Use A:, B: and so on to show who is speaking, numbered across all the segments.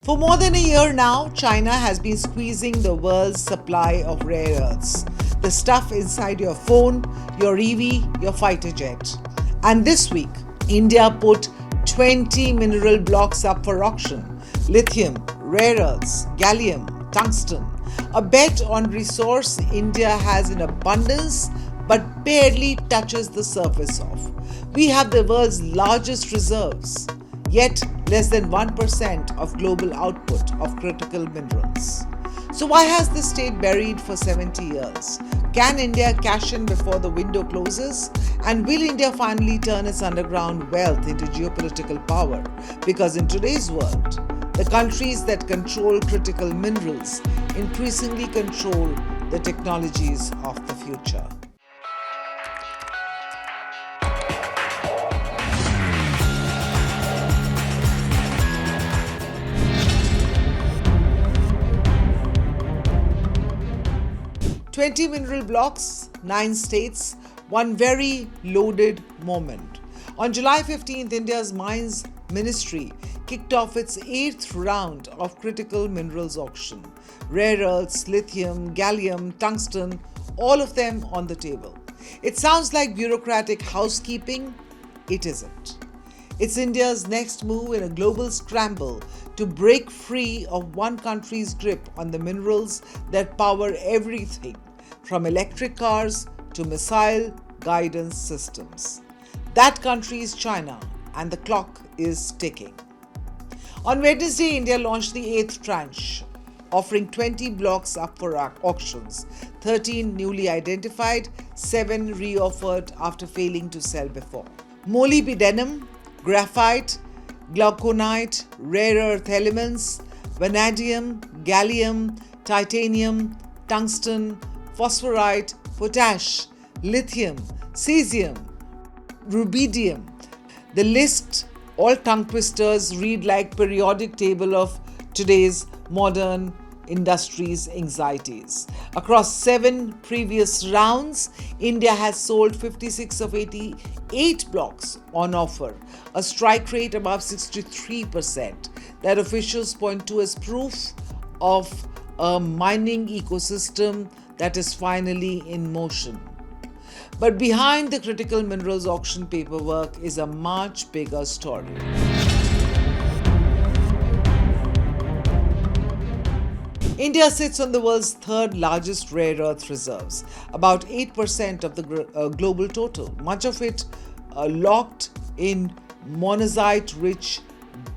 A: For more than a year now, China has been squeezing the world's supply of rare earths, the stuff inside your phone, your EV, your fighter jet. And this week, India put 20 mineral blocks up for auction: lithium, rare earths, gallium, tungsten. A bet on resource India has in abundance but barely touches the surface of. We have the world's largest reserves, yet less than 1% of global output of critical minerals. So why has this stayed buried for 70 years? Can India cash in before the window closes? And will India finally turn its underground wealth into geopolitical power? Because in today's world, the countries that control critical minerals increasingly control the technologies of the future. 20 mineral blocks, 9 states, one very loaded moment. On July 15th, India's Mines Ministry kicked off its 8th round of critical minerals auction. Rare earths, lithium, gallium, tungsten, all of them on the table. It sounds like bureaucratic housekeeping. It isn't. It's India's next move in a global scramble to break free of one country's grip on the minerals that power everything, from electric cars to missile guidance systems. That country is China, and the clock is ticking. On Wednesday, India launched the 8th tranche, offering 20 blocks up for auctions, 13 newly identified, 7 reoffered after failing to sell before. Molybdenum, graphite, glauconite, rare earth elements, vanadium, gallium, titanium, tungsten, phosphorite, potash, lithium, cesium, rubidium. The list, all tongue twisters, read like periodic table of today's modern industry's anxieties. Across 7 previous rounds, India has sold 56 of 88 blocks on offer, a strike rate above 63% that officials point to as proof of a mining ecosystem that is finally in motion. But behind the critical minerals auction paperwork is a much bigger story. India sits on the world's third largest rare earth reserves, about 8% of the global total, much of it locked in monazite-rich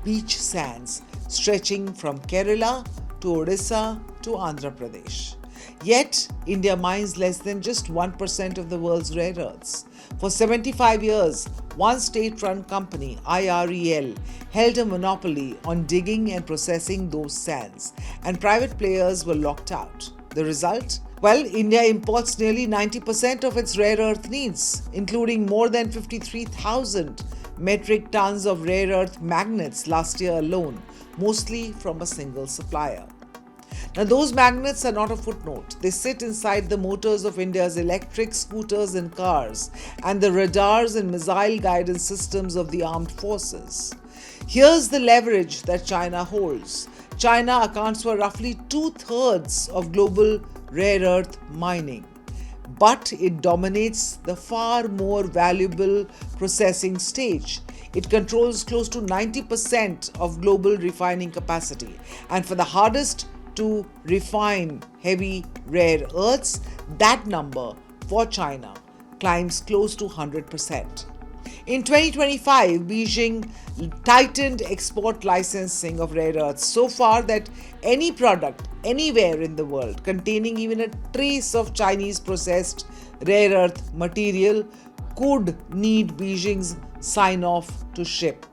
A: beach sands stretching from Kerala to Odisha to Andhra Pradesh. Yet, India mines less than just 1% of the world's rare earths. For 75 years, one state-run company, IREL, held a monopoly on digging and processing those sands, and private players were locked out. The result? Well, India imports nearly 90% of its rare earth needs, including more than 53,000 metric tons of rare earth magnets last year alone, mostly from a single supplier. Now, those magnets are not a footnote. They sit inside the motors of India's electric scooters and cars, and the radars and missile guidance systems of the armed forces. Here's the leverage that China holds. China accounts for roughly 2/3 of global rare earth mining, but it dominates the far more valuable processing stage. It controls close to 90% of global refining capacity, and for the hardest to refine heavy rare earths, that number for China climbs close to 100%. In 2025, Beijing tightened export licensing of rare earths so far that any product anywhere in the world containing even a trace of Chinese processed rare earth material could need Beijing's sign-off to ship.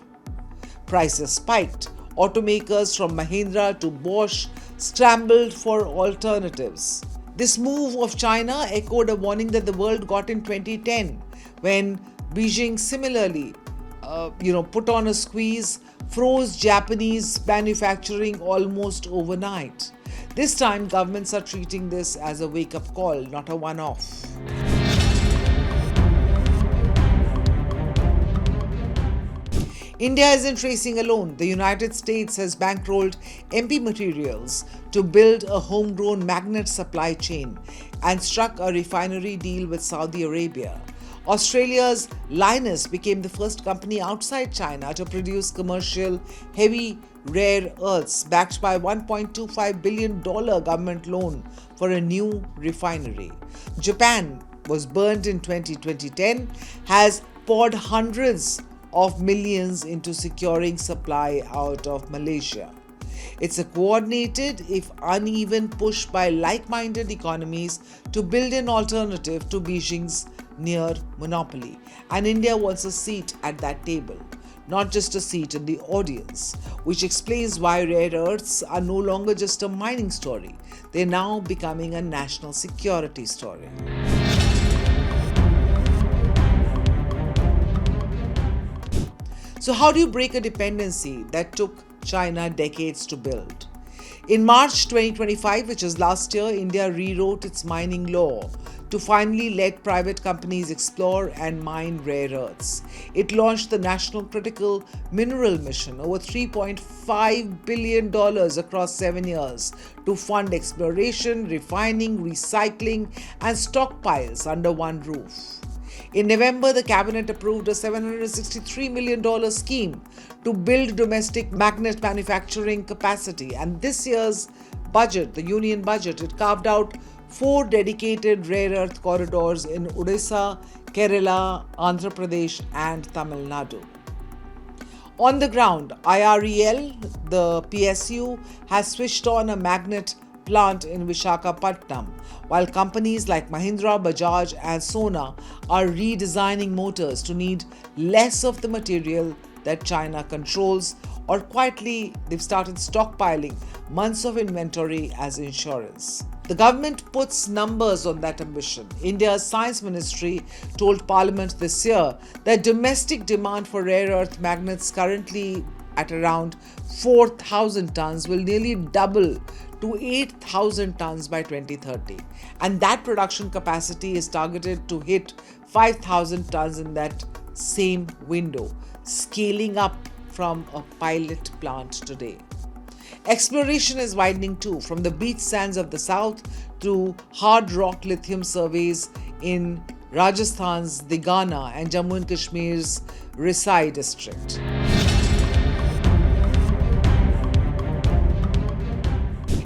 A: Prices spiked. Automakers from Mahindra to Bosch scrambled for alternatives. This move of China echoed a warning that the world got in 2010 when Beijing similarly put on a squeeze, froze Japanese manufacturing almost overnight. This time, governments are treating this as a wake-up call, not a one-off. India isn't racing alone. The United States has bankrolled MP Materials to build a homegrown magnet supply chain and struck a refinery deal with Saudi Arabia. Australia's Lynas became the first company outside China to produce commercial heavy rare earths backed by $1.25 billion government loan for a new refinery. Japan was burnt in 2010, has poured hundreds of millions into securing supply out of Malaysia. It's a coordinated, if uneven, push by like-minded economies to build an alternative to Beijing's near monopoly. And India wants a seat at that table, not just a seat in the audience, which explains why rare earths are no longer just a mining story. They're now becoming a national security story. So how do you break a dependency that took China decades to build? In March 2025, which was last year, India rewrote its mining law to finally let private companies explore and mine rare earths. It launched the National Critical Mineral Mission, over $3.5 billion across 7 years, to fund exploration, refining, recycling, and stockpiles under one roof. In November, the cabinet approved a $763 million scheme to build domestic magnet manufacturing capacity. And this year's budget, the union budget, it carved out 4 dedicated rare earth corridors in Odisha, Kerala, Andhra Pradesh, and Tamil Nadu. On the ground, IREL, the PSU, has switched on a magnet plant in Visakhapatnam, while companies like Mahindra, Bajaj, and Sona are redesigning motors to need less of the material that China controls, or quietly they've started stockpiling months of inventory as insurance. The government puts numbers on that ambition. India's Science Ministry told Parliament this year that domestic demand for rare earth magnets, currently at around 4,000 tons, will nearly double to 8,000 tons by 2030. And that production capacity is targeted to hit 5,000 tons in that same window, scaling up from a pilot plant today. Exploration is widening too, from the beach sands of the south to hard rock lithium surveys in Rajasthan's Digana and Jammu and Kashmir's Risai district.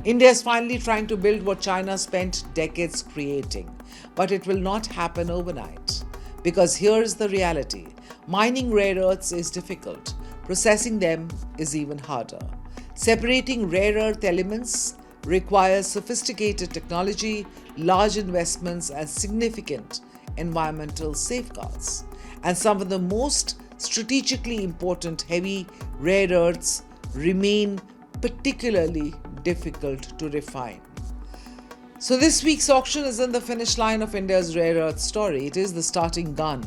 A: India is finally trying to build what China spent decades creating, but it will not happen overnight. Because here's the reality: mining rare earths is difficult, processing them is even harder. Separating rare earth elements requires sophisticated technology, large investments, and significant environmental safeguards. And some of the most strategically important heavy rare earths remain particularly difficult to refine. So this week's auction isn't the finish line of India's rare earth story, it is the starting gun.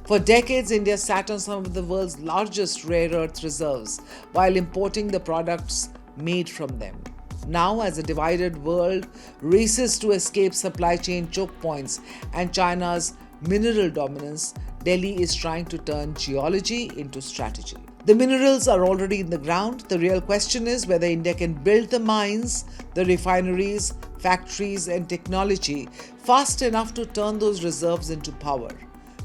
A: For decades, India sat on some of the world's largest rare earth reserves while importing the products made from them. Now, as a divided world races to escape supply chain choke points and China's mineral dominance, Delhi is trying to turn geology into strategy. The minerals are already in the ground. The real question is whether India can build the mines, the refineries, factories, and technology fast enough to turn those reserves into power.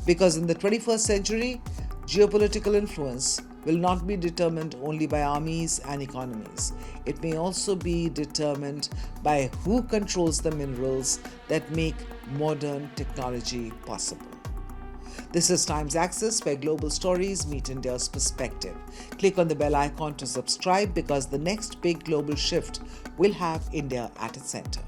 A: Because in the 21st century, geopolitical influence will not be determined only by armies and economies. It may also be determined by who controls the minerals that make modern technology possible. This is Times Access, where global stories meet India's perspective. Click on the bell icon to subscribe, because the next big global shift will have India at its center.